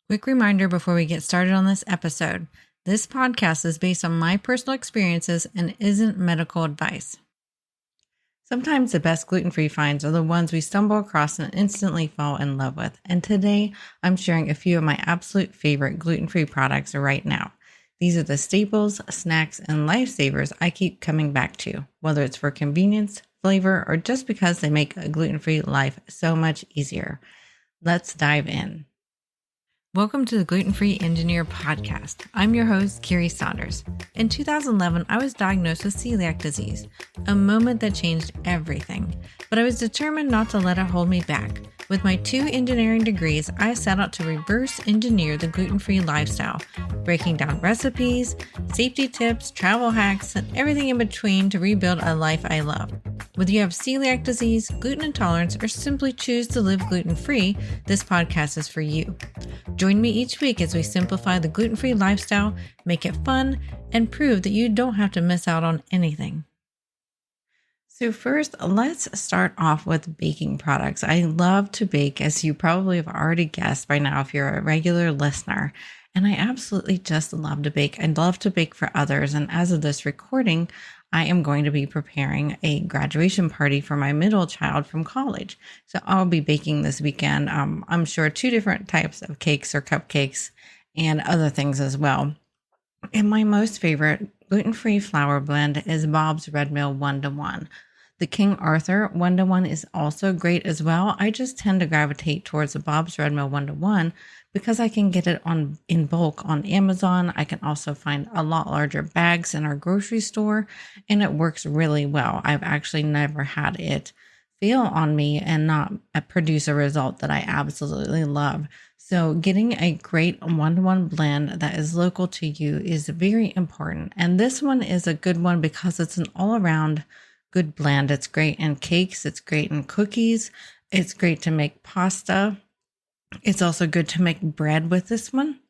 Quick reminder before we get started on this episode. This podcast is based on my personal experiences and isn't medical advice. Sometimes the best gluten-free finds are the ones we stumble across and instantly fall in love with. And today, I'm sharing a few of my absolute favorite gluten-free products right now. These are the staples, snacks, and lifesavers I keep coming back to, whether it's for convenience, flavor, or just because they make a gluten-free life so much easier. Let's dive in. Welcome to the Gluten-Free Engineer podcast. I'm your host, Kiri Saunders. In 2011, I was diagnosed with celiac disease, a moment that changed everything. But I was determined not to let it hold me back. With my 2 engineering degrees, I set out to reverse engineer the gluten-free lifestyle, breaking down recipes, safety tips, travel hacks, and everything in between to rebuild a life I love. Whether you have celiac disease, gluten intolerance, or simply choose to live gluten-free, this podcast is for you. Join me each week as we simplify the gluten-free lifestyle, make it fun, and prove that you don't have to miss out on anything. So first, let's start off with baking products. I love to bake, as you probably have already guessed by now if you're a regular listener. And I absolutely just love to bake. I love to bake for others. And as of this recording, I am going to be preparing a graduation party for my middle child from college. So I'll be baking this weekend. I'm sure 2 different types of cakes or cupcakes and other things as well. And my most favorite gluten-free flour blend is Bob's Red Mill 1-to-1. The King Arthur 1-to-1 is also great as well. I just tend to gravitate towards the Bob's Red Mill 1-to-1 because I can get it in bulk on Amazon. I can also find a lot larger bags in our grocery store, and it works really well. I've actually never had it fail on me and not produce a result that I absolutely love. So getting a great 1-to-1 blend that is local to you is very important. And this one is a good one because it's an all-around good blend. It's great in cakes. It's great in cookies. It's great to make pasta. It's also good to make bread with this one.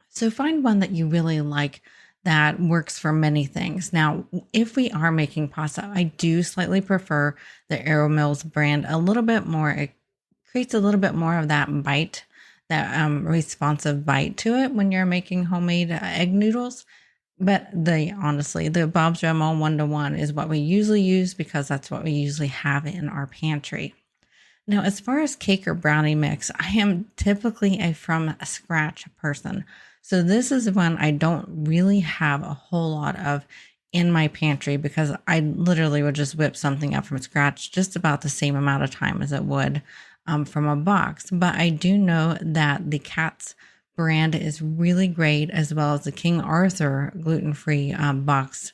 So find one that you really like that works for many things. Now, if we are making pasta, I do slightly prefer the Aero Mills brand a little bit more. It creates a little bit more of that bite, that responsive bite to it when you're making homemade egg noodles. But honestly, the Bob's Red Mill 1-to-1 is what we usually use because that's what we usually have in our pantry. Now, as far as cake or brownie mix, I am typically a from scratch person. So this is one I don't really have a whole lot of in my pantry because I literally would just whip something up from scratch just about the same amount of time as it would from a box. But I do know that the Katz brand is really great, as well as the King Arthur gluten-free box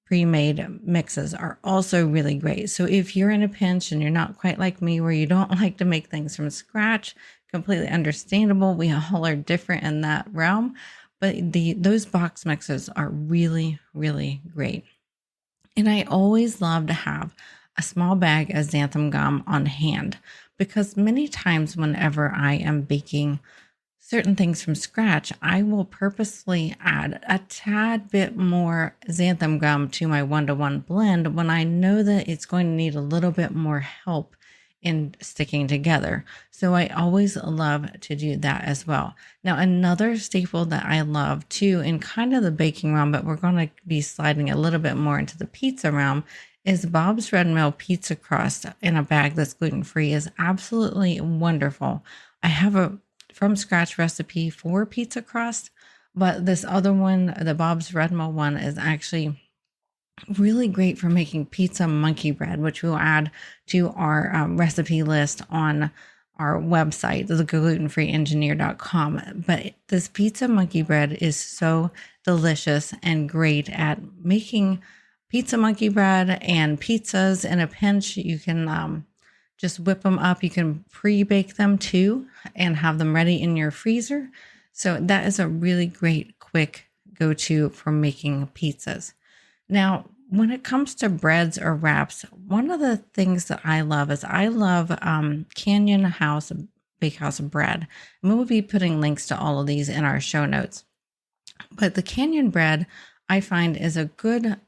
pre-made mixes are also really great. So if you're in a pinch and you're not quite like me where you don't like to make things from scratch, completely understandable. We all are different in that realm, but those box mixes are really, really great. And I always love to have a small bag of xanthan gum on hand because many times whenever I am baking certain things from scratch, I will purposely add a tad bit more xanthan gum to my 1-to-1 blend when I know that it's going to need a little bit more help in sticking together. So I always love to do that as well. Now, another staple that I love too, in kind of the baking realm, but we're going to be sliding a little bit more into the pizza realm, is Bob's Red Mill pizza crust in a bag that's gluten-free is absolutely wonderful. I have a from scratch recipe for pizza crust, but this other one, the Bob's Red Mill one, is actually really great for making pizza monkey bread, which we'll add to our recipe list on our website, the glutenfreeengineer.com. But this pizza monkey bread is so delicious and great at making pizza monkey bread and pizzas in a pinch. You can just whip them up. You can pre-bake them too and have them ready in your freezer. So that is a really great, quick go-to for making pizzas. Now, when it comes to breads or wraps, one of the things that I love is Canyon House Bakehouse bread. And we will be putting links to all of these in our show notes. But the Canyon bread, I find, is a good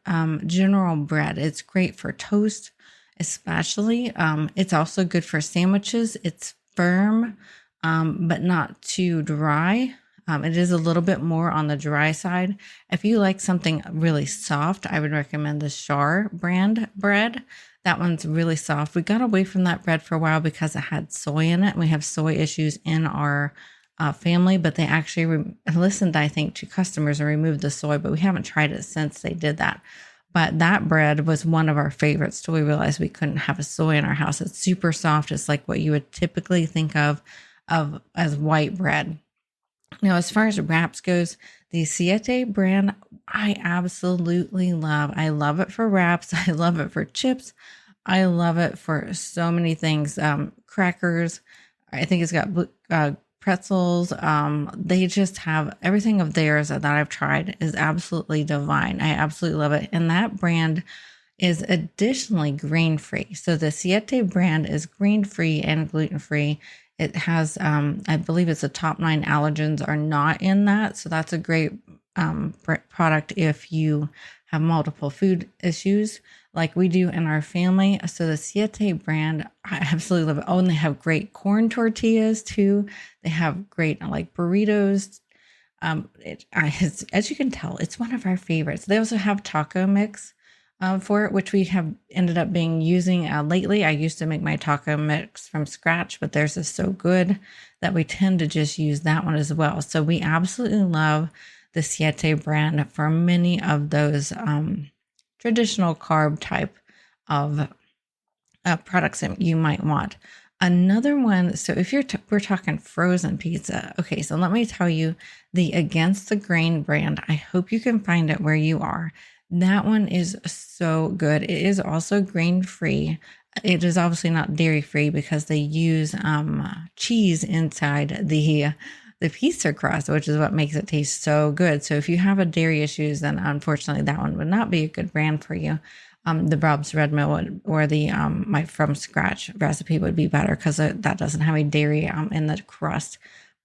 general bread. It's great for toast, especially. It's also good for sandwiches. It's firm. but not too dry. It is a little bit more on the dry side. If you like something really soft, I would recommend the Char brand bread. That one's really soft. We got away from that bread for a while because it had soy in it. We have soy issues in our family, but they actually listened, I think, to customers and removed the soy, but we haven't tried it since they did that. But that bread was one of our favorites till we realized we couldn't have a soy in our house. It's super soft. It's like what you would typically think of as white bread. Now, as far as wraps goes, the Siete brand, I absolutely love. I love it for wraps. I love it for chips. I love it for so many things. Crackers. I think it's got pretzels. They just have everything of theirs that I've tried is absolutely divine. I absolutely love it. And that brand is additionally grain free. So the Siete brand is grain free and gluten free. It has, I believe it's the top 9 allergens are not in that. So that's a great product if you have multiple food issues like we do in our family. So the Siete brand, I absolutely love it. Oh, and they have great corn tortillas too. They have great like burritos. As you can tell, it's one of our favorites. They also have taco mix for it, which we have ended up using lately. I used to make my taco mix from scratch, but theirs is so good that we tend to just use that one as well. So we absolutely love the Siete brand for many of those traditional carb type of products that you might want. Another one, so if we're talking frozen pizza, okay, so let me tell you the Against the Grain brand. I hope you can find it where you are. That one is so good. It is also grain free. It is obviously not dairy free because they use cheese inside the pizza crust, which is what makes it taste so good. So if you have a dairy issues, then unfortunately that one would not be a good brand for you. The Bob's Red Mill or the my from scratch recipe would be better because that doesn't have any dairy in the crust.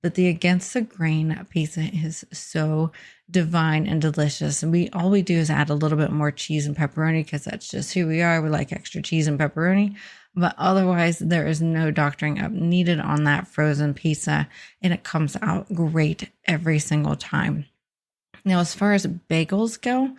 But the Against the Grain pizza is so divine and delicious. And all we do is add a little bit more cheese and pepperoni because that's just who we are. We like extra cheese and pepperoni. But otherwise, there is no doctoring up needed on that frozen pizza. And it comes out great every single time. Now, as far as bagels go,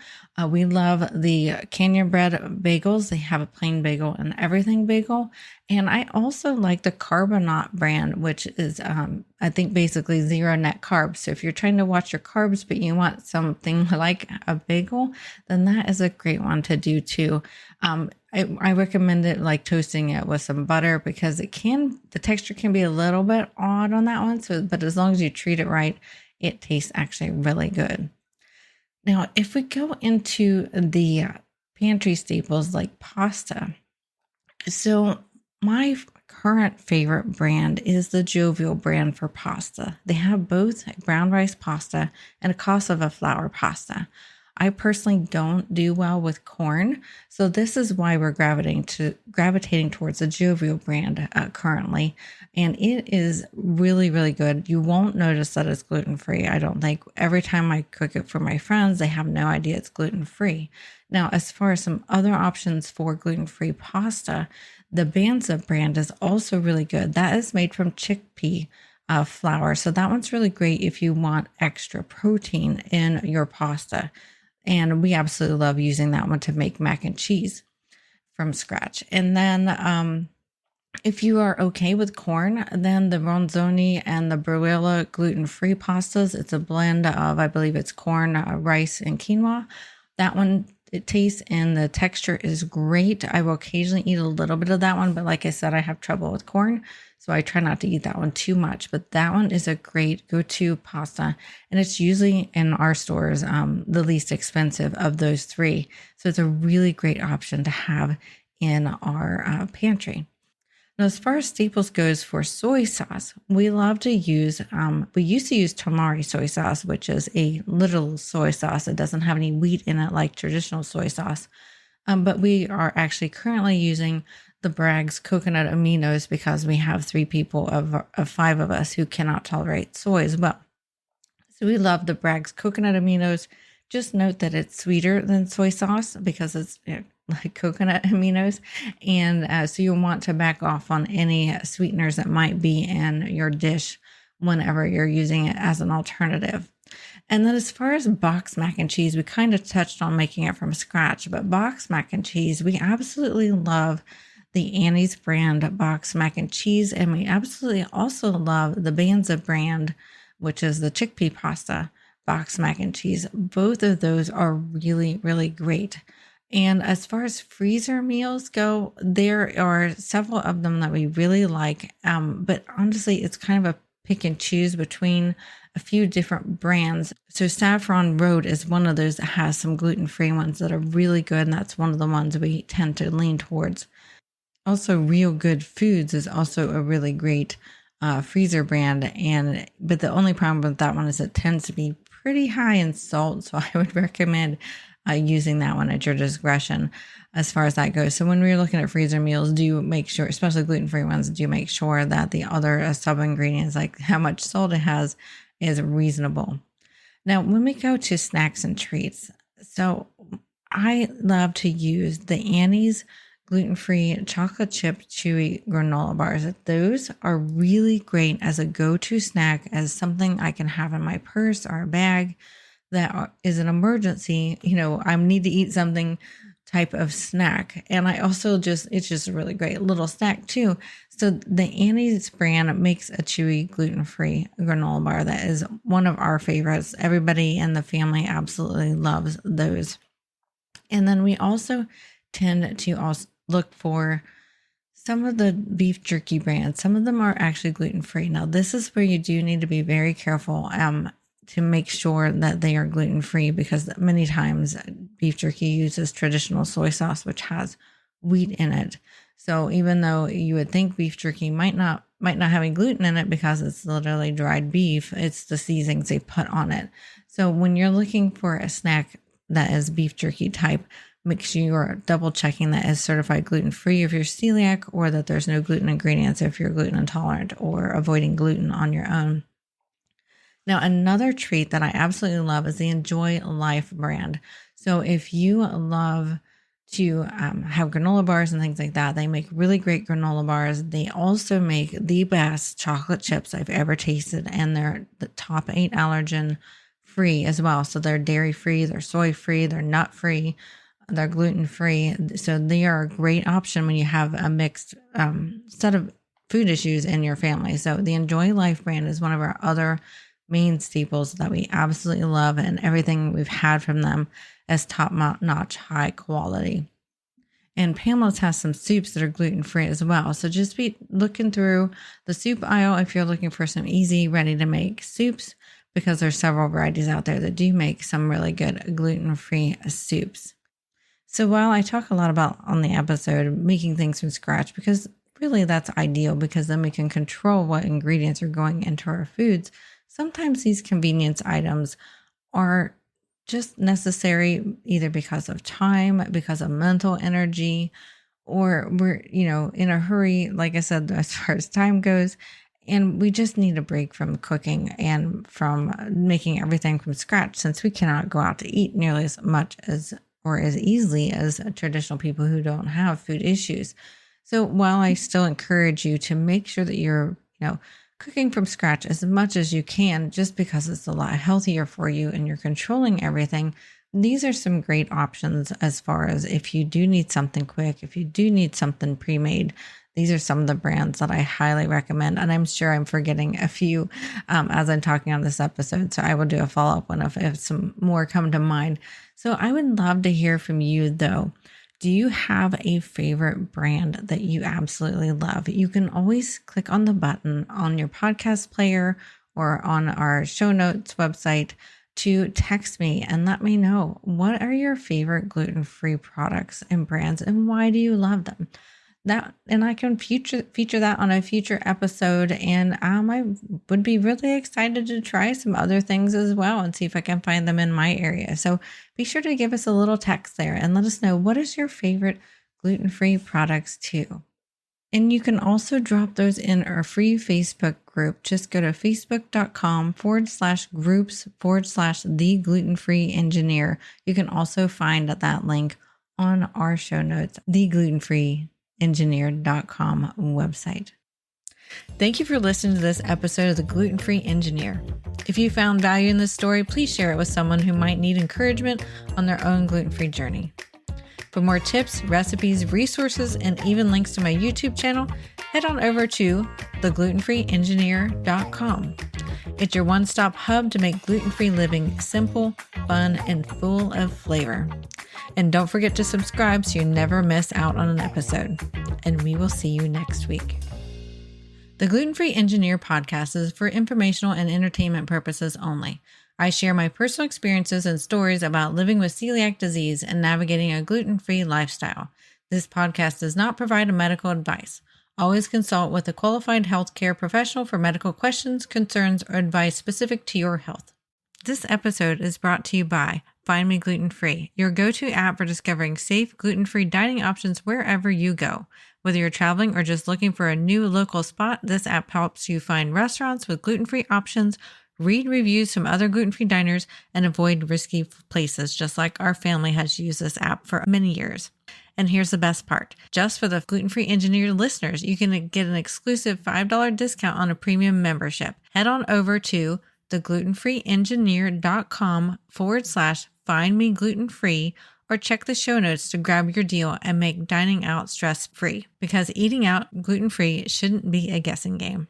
we love the Canyon Bread bagels. They have a plain bagel and everything bagel. And I also like the Carbonaut brand, which is, I think, basically zero net carbs. So if you're trying to watch your carbs, but you want something like a bagel, then that is a great one to do too. I recommend it like toasting it with some butter because the texture can be a little bit odd on that one. So, but as long as you treat it right, it tastes actually really good. Now, if we go into the pantry staples like pasta, so my current favorite brand is the Jovial brand for pasta. They have both brown rice pasta and a cassava flour pasta. I personally don't do well with corn, so this is why we're gravitating towards the Jovial brand currently, and it is really, really good. You won't notice that it's gluten-free. I don't think. Every time I cook it for my friends, they have no idea it's gluten-free. Now, as far as some other options for gluten-free pasta, the Banza brand is also really good. That is made from chickpea flour, so that one's really great if you want extra protein in your pasta. And we absolutely love using that one to make mac and cheese from scratch. And then if you are okay with corn, then the Ronzoni and the Bruella gluten-free pastas, it's a blend of, I believe it's corn, rice, and quinoa. That one, it tastes and the texture is great. I will occasionally eat a little bit of that one, but like I said, I have trouble with corn, so I try not to eat that one too much. But that one is a great go-to pasta, and it's usually in our stores the least expensive of those three. So it's a really great option to have in our pantry. Now, as far as staples goes for soy sauce, we love to use, we used to use Tamari soy sauce, which is a little soy sauce. It doesn't have any wheat in it like traditional soy sauce. But we are actually currently using the Bragg's coconut aminos because we have 3 people of 5 of us who cannot tolerate soy as well. So we love the Bragg's coconut aminos. Just note that it's sweeter than soy sauce because it's like coconut aminos. And so you'll want to back off on any sweeteners that might be in your dish whenever you're using it as an alternative. And then as far as box mac and cheese, we kind of touched on making it from scratch, but box mac and cheese, we absolutely love the Annie's brand box mac and cheese. And we absolutely also love the Banza brand, which is the chickpea pasta box mac and cheese. Both of those are really, really great. And as far as freezer meals go, there are several of them that we really like. But honestly, it's kind of a pick and choose between a few different brands. So Saffron Road is one of those that has some gluten-free ones that are really good. And that's one of the ones we tend to lean towards. Also, Real Good Foods is also a really great freezer brand, but the only problem with that one is it tends to be pretty high in salt. So I would recommend using that one at your discretion as far as that goes. So when we're looking at freezer meals, do make sure, especially gluten-free ones, do make sure that the other sub ingredients, like how much salt it has, is reasonable. Now, when we go to snacks and treats, so I love to use the Annie's gluten-free chocolate chip chewy granola bars. Those are really great as a go-to snack, as something I can have in my purse or a bag that is an emergency. I need to eat something type of snack. And I also it's just a really great little snack too. So the Annie's brand makes a chewy gluten-free granola bar that is one of our favorites. Everybody in the family absolutely loves those. And then we also tend to also look for some of the beef jerky brands. Some of them are actually gluten-free. Now, this is where you do need to be very careful to make sure that they are gluten-free, because many times beef jerky uses traditional soy sauce, which has wheat in it. So even though you would think beef jerky might not have any gluten in it because it's literally dried beef, it's the seasonings they put on it. So when you're looking for a snack that is beef jerky type, make sure you're double checking that is certified gluten-free if you're celiac, or that there's no gluten ingredients if you're gluten intolerant or avoiding gluten on your own. Now, another treat that I absolutely love is the Enjoy Life brand. So if you love to have granola bars and things like that, they make really great granola bars. They also make the best chocolate chips I've ever tasted, and they're the top 8 allergen free as well. So they're dairy free, they're soy free, they're nut free, they're gluten free. So they are a great option when you have a mixed set of food issues in your family. So the Enjoy Life brand is one of our other main staples that we absolutely love, and everything we've had from them is top-notch high quality. And Pamela's has some soups that are gluten-free as well. So just be looking through the soup aisle if you're looking for some easy, ready-to-make soups, because there's several varieties out there that do make some really good gluten-free soups. So while I talk a lot about on the episode making things from scratch, because really that's ideal, because then we can control what ingredients are going into our foods, sometimes these convenience items are just necessary either because of time, because of mental energy, or we're, in a hurry, like I said, as far as time goes, and we just need a break from cooking and from making everything from scratch, since we cannot go out to eat nearly as much as or as easily as traditional people who don't have food issues. So while I still encourage you to make sure that you're, cooking from scratch as much as you can, just because it's a lot healthier for you and you're controlling everything, these are some great options as far as if you do need something quick, if you do need something pre-made. These are some of the brands that I highly recommend. And I'm sure I'm forgetting a few as I'm talking on this episode. So I will do a follow-up one if some more come to mind. So I would love to hear from you, though. Do you have a favorite brand that you absolutely love? You can always click on the button on your podcast player or on our show notes website to text me and let me know, what are your favorite gluten-free products and brands, and why do you love them? And I can feature that on a future episode. And I would be really excited to try some other things as well and see if I can find them in my area. So be sure to give us a little text there and let us know, what is your favorite gluten-free products too. And you can also drop those in our free Facebook group. Just go to facebook.com/groups/the gluten-free engineer. You can also find that link on our show notes, the glutenfreeengineer.com website. Thank you for listening to this episode of The Gluten-Free Engineer. If you found value in this story, please share it with someone who might need encouragement on their own gluten-free journey. For more tips, recipes, resources, and even links to my YouTube channel, head on over to theglutenfreeengineer.com. It's your one-stop hub to make gluten-free living simple, fun, and full of flavor. And don't forget to subscribe so you never miss out on an episode. And we will see you next week. The Gluten-Free Engineer podcast is for informational and entertainment purposes only. I share my personal experiences and stories about living with celiac disease and navigating a gluten-free lifestyle. This podcast does not provide medical advice. Always consult with a qualified healthcare professional for medical questions, concerns, or advice specific to your health. This episode is brought to you by Find Me Gluten-Free, your go-to app for discovering safe, gluten-free dining options wherever you go. Whether you're traveling or just looking for a new local spot, this app helps you find restaurants with gluten-free options, read reviews from other gluten-free diners, and avoid risky places, just like our family has used this app for many years. And here's the best part. Just for the Gluten-Free Engineer listeners, you can get an exclusive $5 discount on a premium membership. Head on over to theglutenfreeengineer.com/Find Me Gluten-Free or check the show notes to grab your deal and make dining out stress-free, because eating out gluten-free shouldn't be a guessing game.